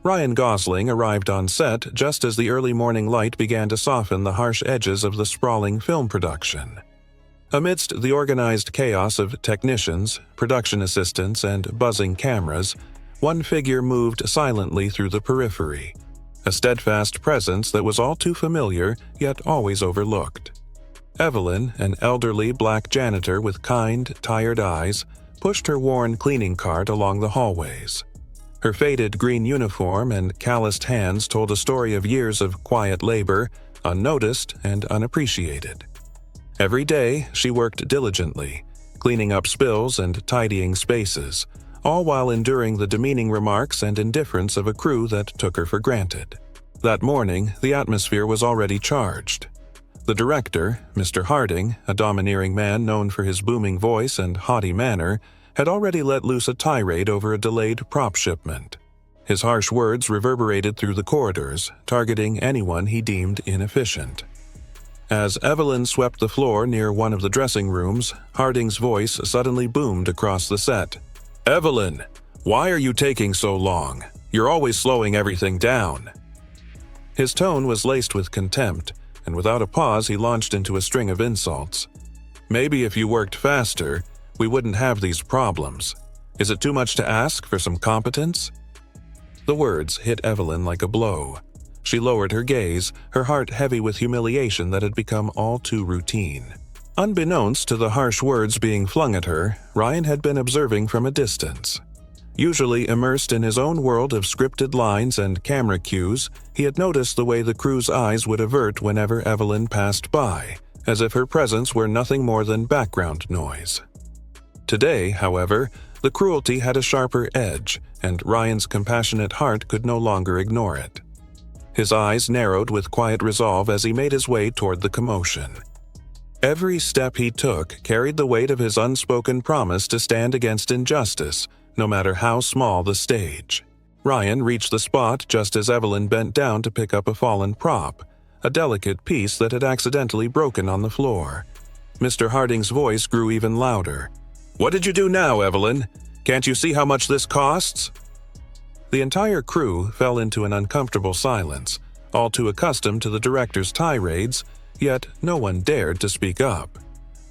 Ryan Gosling arrived on set just as the early morning light began to soften the harsh edges of the sprawling film production. Amidst the organized chaos of technicians, production assistants, and buzzing cameras, one figure moved silently through the periphery, a steadfast presence that was all too familiar yet always overlooked. Evelyn, an elderly black janitor with kind, tired eyes, pushed her worn cleaning cart along the hallways. Her faded green uniform and calloused hands told a story of years of quiet labor, unnoticed and unappreciated. Every day, she worked diligently, cleaning up spills and tidying spaces, all while enduring the demeaning remarks and indifference of a crew that took her for granted. That morning, the atmosphere was already charged. The director, Mr. Harding, a domineering man known for his booming voice and haughty manner, had already let loose a tirade over a delayed prop shipment. His harsh words reverberated through the corridors, targeting anyone he deemed inefficient. As Evelyn swept the floor near one of the dressing rooms, Harding's voice suddenly boomed across the set. "Evelyn, why are you taking so long? You're always slowing everything down." His tone was laced with contempt, and without a pause he launched into a string of insults. "Maybe if you worked faster, we wouldn't have these problems. Is it too much to ask for some competence?" The words hit Evelyn like a blow. She lowered her gaze, her heart heavy with humiliation that had become all too routine. Unbeknownst to the harsh words being flung at her, Ryan had been observing from a distance. Usually immersed in his own world of scripted lines and camera cues, he had noticed the way the crew's eyes would avert whenever Evelyn passed by, as if her presence were nothing more than background noise. Today, however, the cruelty had a sharper edge, and Ryan's compassionate heart could no longer ignore it. His eyes narrowed with quiet resolve as he made his way toward the commotion. Every step he took carried the weight of his unspoken promise to stand against injustice, no matter how small the stage. Ryan reached the spot just as Evelyn bent down to pick up a fallen prop, a delicate piece that had accidentally broken on the floor. Mr. Harding's voice grew even louder. "What did you do now, Evelyn? Can't you see how much this costs?" The entire crew fell into an uncomfortable silence, all too accustomed to the director's tirades, yet no one dared to speak up.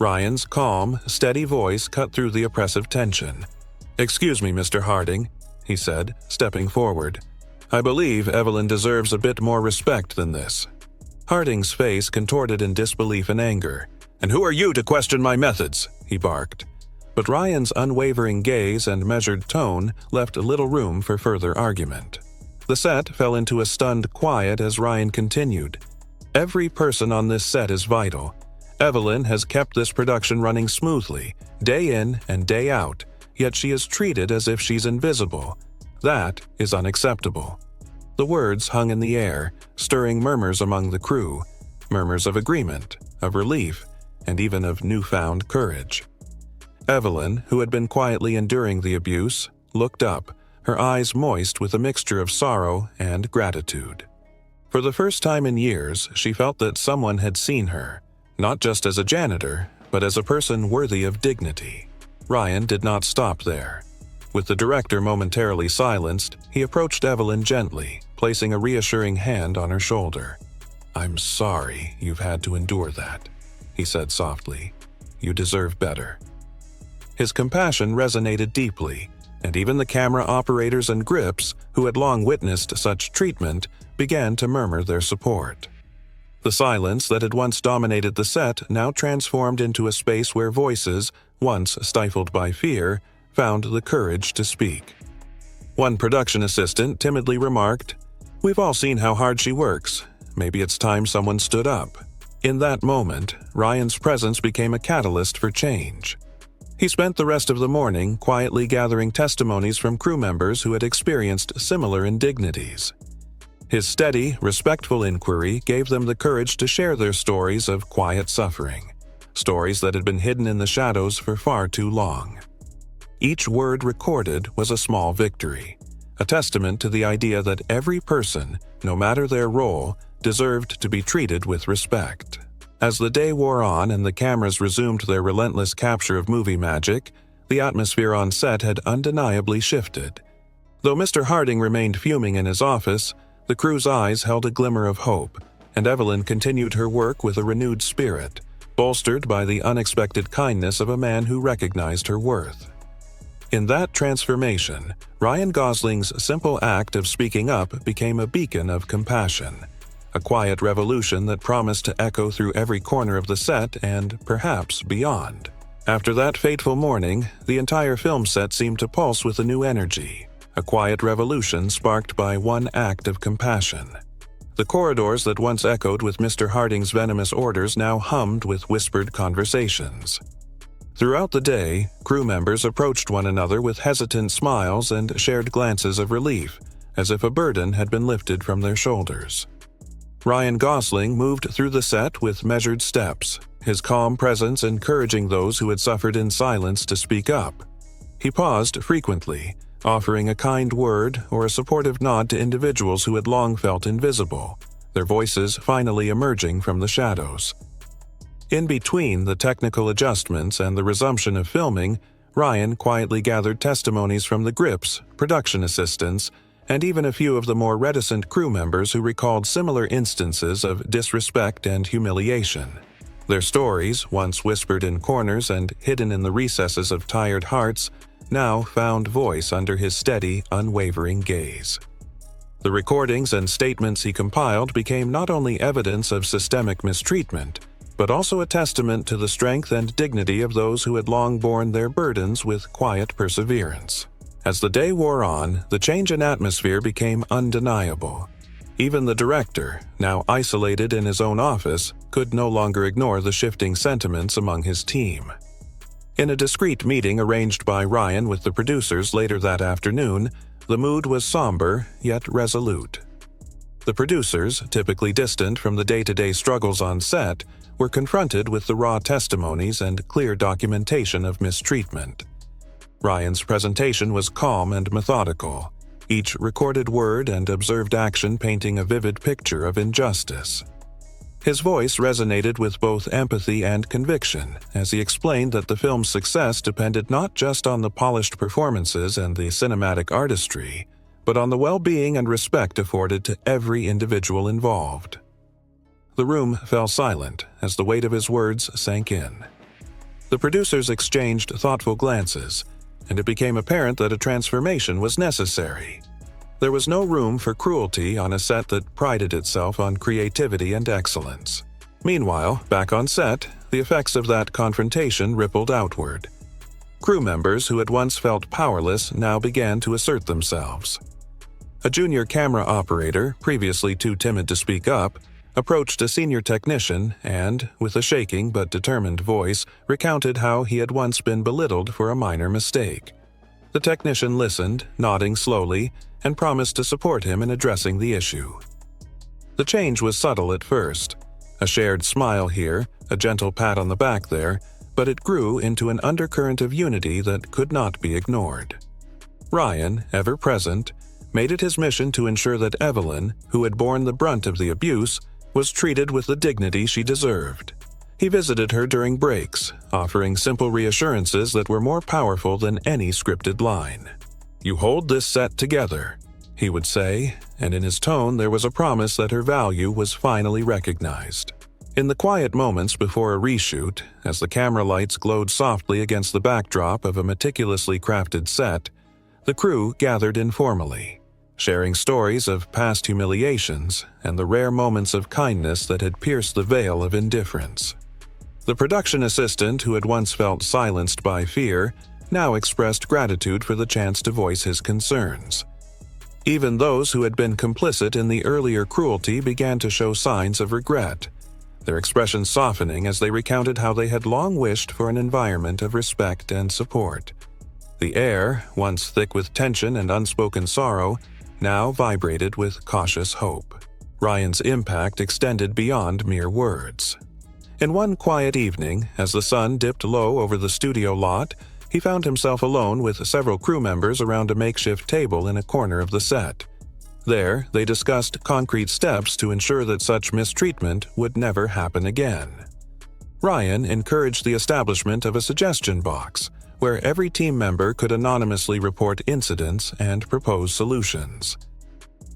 Ryan's calm, steady voice cut through the oppressive tension. "Excuse me, Mr. Harding," he said, stepping forward. "I believe Evelyn deserves a bit more respect than this." Harding's face contorted in disbelief and anger. "And who are you to question my methods?" he barked. But Ryan's unwavering gaze and measured tone left little room for further argument. The set fell into a stunned quiet as Ryan continued. "Every person on this set is vital. Evelyn has kept this production running smoothly, day in and day out, yet she is treated as if she's invisible. That is unacceptable." The words hung in the air, stirring murmurs among the crew, murmurs of agreement, of relief, and even of newfound courage. Evelyn, who had been quietly enduring the abuse, looked up, her eyes moist with a mixture of sorrow and gratitude. For the first time in years, she felt that someone had seen her, not just as a janitor, but as a person worthy of dignity. Ryan did not stop there. With the director momentarily silenced, he approached Evelyn gently, placing a reassuring hand on her shoulder. "I'm sorry you've had to endure that," he said softly. "You deserve better." His compassion resonated deeply, and even the camera operators and grips, who had long witnessed such treatment, began to murmur their support. The silence that had once dominated the set now transformed into a space where voices, once stifled by fear, found the courage to speak. One production assistant timidly remarked, "We've all seen how hard she works. Maybe it's time someone stood up." In that moment, Ryan's presence became a catalyst for change. He spent the rest of the morning quietly gathering testimonies from crew members who had experienced similar indignities. His steady, respectful inquiry gave them the courage to share their stories of quiet suffering, stories that had been hidden in the shadows for far too long. Each word recorded was a small victory, a testament to the idea that every person, no matter their role, deserved to be treated with respect. As the day wore on and the cameras resumed their relentless capture of movie magic, the atmosphere on set had undeniably shifted. Though Mr. Harding remained fuming in his office, the crew's eyes held a glimmer of hope, and Evelyn continued her work with a renewed spirit, bolstered by the unexpected kindness of a man who recognized her worth. In that transformation, Ryan Gosling's simple act of speaking up became a beacon of compassion, a quiet revolution that promised to echo through every corner of the set and perhaps beyond. After that fateful morning, the entire film set seemed to pulse with a new energy, a quiet revolution sparked by one act of compassion. The corridors that once echoed with Mr. Harding's venomous orders now hummed with whispered conversations. Throughout the day, crew members approached one another with hesitant smiles and shared glances of relief, as if a burden had been lifted from their shoulders. Ryan Gosling moved through the set with measured steps, his calm presence encouraging those who had suffered in silence to speak up. He paused frequently, offering a kind word or a supportive nod to individuals who had long felt invisible, their voices finally emerging from the shadows. In between the technical adjustments and the resumption of filming, Ryan quietly gathered testimonies from the grips, production assistants, and even a few of the more reticent crew members who recalled similar instances of disrespect and humiliation. Their stories, once whispered in corners and hidden in the recesses of tired hearts, now found voice under his steady, unwavering gaze. The recordings and statements he compiled became not only evidence of systemic mistreatment, but also a testament to the strength and dignity of those who had long borne their burdens with quiet perseverance. As the day wore on, the change in atmosphere became undeniable. Even the director, now isolated in his own office, could no longer ignore the shifting sentiments among his team. In a discreet meeting arranged by Ryan with the producers later that afternoon, the mood was somber yet resolute. The producers, typically distant from the day-to-day struggles on set, were confronted with the raw testimonies and clear documentation of mistreatment. Ryan's presentation was calm and methodical, each recorded word and observed action painting a vivid picture of injustice. His voice resonated with both empathy and conviction as he explained that the film's success depended not just on the polished performances and the cinematic artistry, but on the well-being and respect afforded to every individual involved. The room fell silent as the weight of his words sank in. The producers exchanged thoughtful glances, and it became apparent that a transformation was necessary. There was no room for cruelty on a set that prided itself on creativity and excellence. Meanwhile, back on set, the effects of that confrontation rippled outward. Crew members who had once felt powerless now began to assert themselves. A junior camera operator, previously too timid to speak up, approached a senior technician and, with a shaking but determined voice, recounted how he had once been belittled for a minor mistake. The technician listened, nodding slowly, and promised to support him in addressing the issue. The change was subtle at first. A shared smile here, a gentle pat on the back there, but it grew into an undercurrent of unity that could not be ignored. Ryan, ever present, made it his mission to ensure that Evelyn, who had borne the brunt of the abuse, was treated with the dignity she deserved. He visited her during breaks, offering simple reassurances that were more powerful than any scripted line. "You hold this set together," he would say, and in his tone there was a promise that her value was finally recognized. In the quiet moments before a reshoot, as the camera lights glowed softly against the backdrop of a meticulously crafted set, the crew gathered informally, sharing stories of past humiliations and the rare moments of kindness that had pierced the veil of indifference. The production assistant, who had once felt silenced by fear, now expressed gratitude for the chance to voice his concerns. Even those who had been complicit in the earlier cruelty began to show signs of regret, their expressions softening as they recounted how they had long wished for an environment of respect and support. The air, once thick with tension and unspoken sorrow, now vibrated with cautious hope. Ryan's impact extended beyond mere words. In one quiet evening, as the sun dipped low over the studio lot, he found himself alone with several crew members around a makeshift table in a corner of the set. There, they discussed concrete steps to ensure that such mistreatment would never happen again. Ryan encouraged the establishment of a suggestion box, where every team member could anonymously report incidents and propose solutions.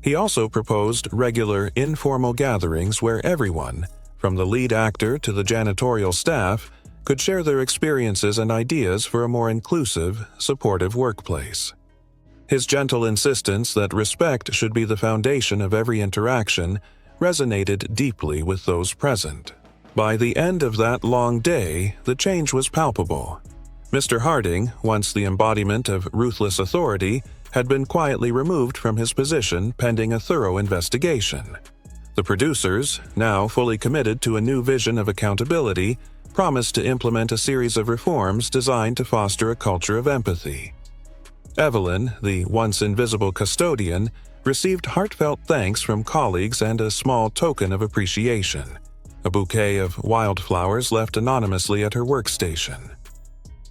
He also proposed regular, informal gatherings where everyone, from the lead actor to the janitorial staff, could share their experiences and ideas for a more inclusive, supportive workplace. His gentle insistence that respect should be the foundation of every interaction resonated deeply with those present. By the end of that long day, the change was palpable. Mr. Harding, once the embodiment of ruthless authority, had been quietly removed from his position pending a thorough investigation. The producers, now fully committed to a new vision of accountability, promised to implement a series of reforms designed to foster a culture of empathy. Evelyn, the once invisible custodian, received heartfelt thanks from colleagues and a small token of appreciation, a bouquet of wildflowers left anonymously at her workstation.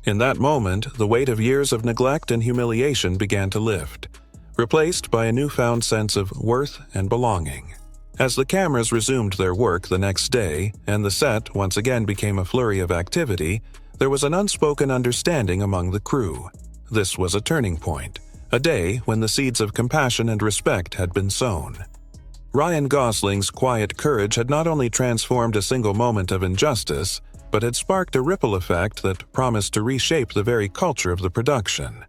In that moment, the weight of years of neglect and humiliation began to lift, replaced by a newfound sense of worth and belonging. As the cameras resumed their work the next day, and the set once again became a flurry of activity, there was an unspoken understanding among the crew. This was a turning point, a day when the seeds of compassion and respect had been sown. Ryan Gosling's quiet courage had not only transformed a single moment of injustice, but had sparked a ripple effect that promised to reshape the very culture of the production.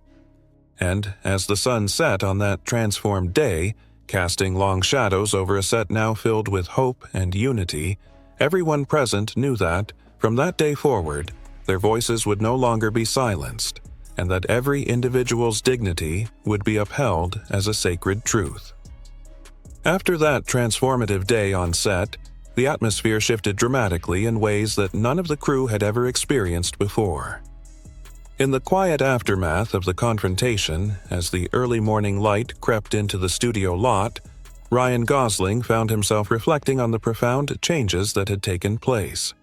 And as the sun set on that transformed day, casting long shadows over a set now filled with hope and unity, everyone present knew that, from that day forward, their voices would no longer be silenced, and that every individual's dignity would be upheld as a sacred truth. After that transformative day on set, the atmosphere shifted dramatically in ways that none of the crew had ever experienced before. In the quiet aftermath of the confrontation, as the early morning light crept into the studio lot, Ryan Gosling found himself reflecting on the profound changes that had taken place.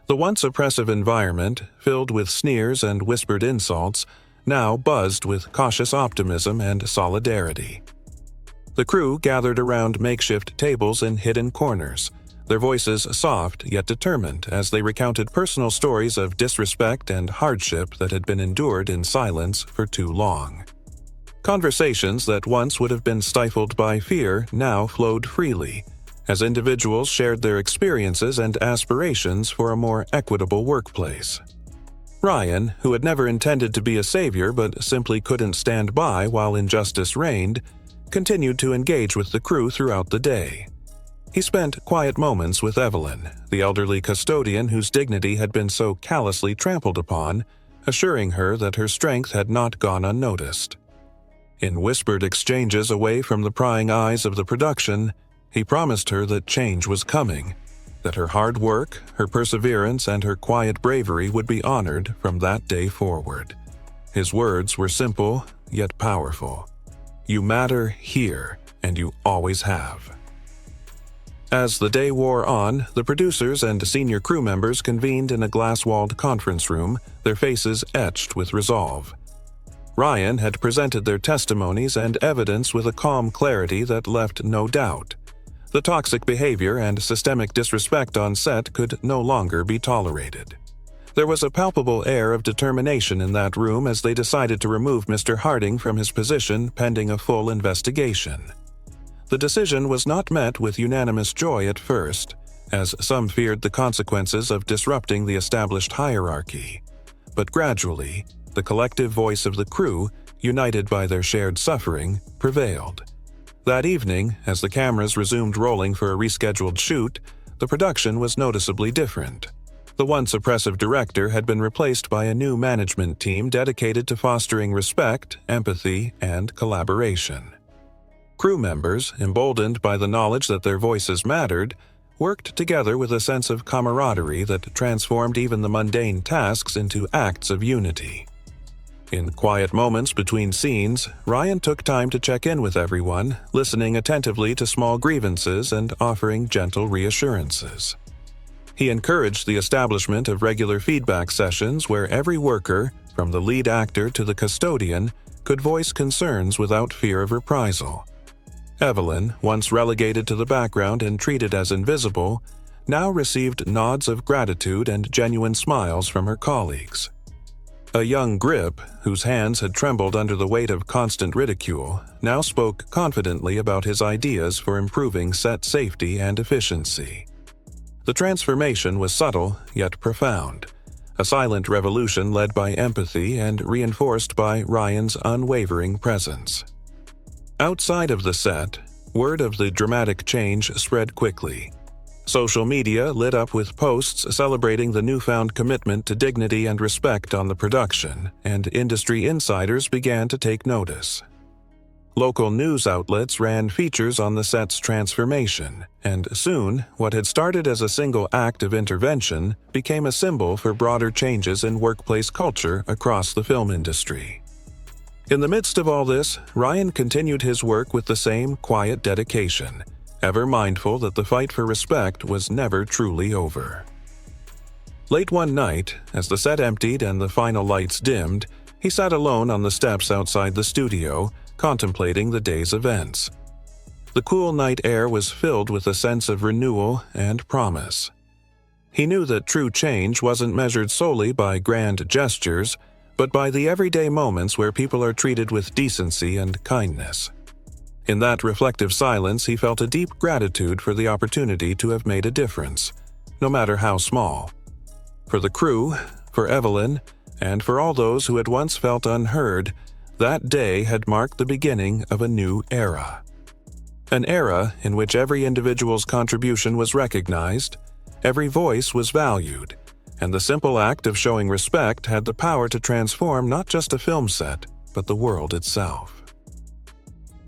The once oppressive environment, filled with sneers and whispered insults, now buzzed with cautious optimism and solidarity. The crew gathered around makeshift tables in hidden corners, their voices soft yet determined as they recounted personal stories of disrespect and hardship that had been endured in silence for too long. Conversations that once would have been stifled by fear now flowed freely, as individuals shared their experiences and aspirations for a more equitable workplace. Ryan, who had never intended to be a savior but simply couldn't stand by while injustice reigned, continued to engage with the crew throughout the day. He spent quiet moments with Evelyn, the elderly custodian whose dignity had been so callously trampled upon, assuring her that her strength had not gone unnoticed. In whispered exchanges away from the prying eyes of the production, he promised her that change was coming, that her hard work, her perseverance, and her quiet bravery would be honored from that day forward. His words were simple, yet powerful. You matter here, and you always have. As the day wore on, the producers and senior crew members convened in a glass-walled conference room, their faces etched with resolve. Ryan had presented their testimonies and evidence with a calm clarity that left no doubt. The toxic behavior and systemic disrespect on set could no longer be tolerated. There was a palpable air of determination in that room as they decided to remove Mr. Harding from his position pending a full investigation. The decision was not met with unanimous joy at first, as some feared the consequences of disrupting the established hierarchy. But gradually, the collective voice of the crew, united by their shared suffering, prevailed. That evening, as the cameras resumed rolling for a rescheduled shoot, the production was noticeably different. The once oppressive director had been replaced by a new management team dedicated to fostering respect, empathy, and collaboration. Crew members, emboldened by the knowledge that their voices mattered, worked together with a sense of camaraderie that transformed even the mundane tasks into acts of unity. In quiet moments between scenes, Ryan took time to check in with everyone, listening attentively to small grievances and offering gentle reassurances. He encouraged the establishment of regular feedback sessions where every worker, from the lead actor to the custodian, could voice concerns without fear of reprisal. Evelyn, once relegated to the background and treated as invisible, now received nods of gratitude and genuine smiles from her colleagues. A young Grip, whose hands had trembled under the weight of constant ridicule, now spoke confidently about his ideas for improving set safety and efficiency. The transformation was subtle yet profound, a silent revolution led by empathy and reinforced by Ryan's unwavering presence. Outside of the set, word of the dramatic change spread quickly. Social media lit up with posts celebrating the newfound commitment to dignity and respect on the production, and industry insiders began to take notice. Local news outlets ran features on the set's transformation, and soon, what had started as a single act of intervention became a symbol for broader changes in workplace culture across the film industry. In the midst of all this, Ryan continued his work with the same quiet dedication, ever mindful that the fight for respect was never truly over. Late one night, as the set emptied and the final lights dimmed, he sat alone on the steps outside the studio, contemplating the day's events. The cool night air was filled with a sense of renewal and promise. He knew that true change wasn't measured solely by grand gestures, but by the everyday moments where people are treated with decency and kindness. In that reflective silence, he felt a deep gratitude for the opportunity to have made a difference, no matter how small. For the crew, for Evelyn, and for all those who had once felt unheard, that day had marked the beginning of a new era. An era in which every individual's contribution was recognized, every voice was valued, and the simple act of showing respect had the power to transform not just a film set, but the world itself.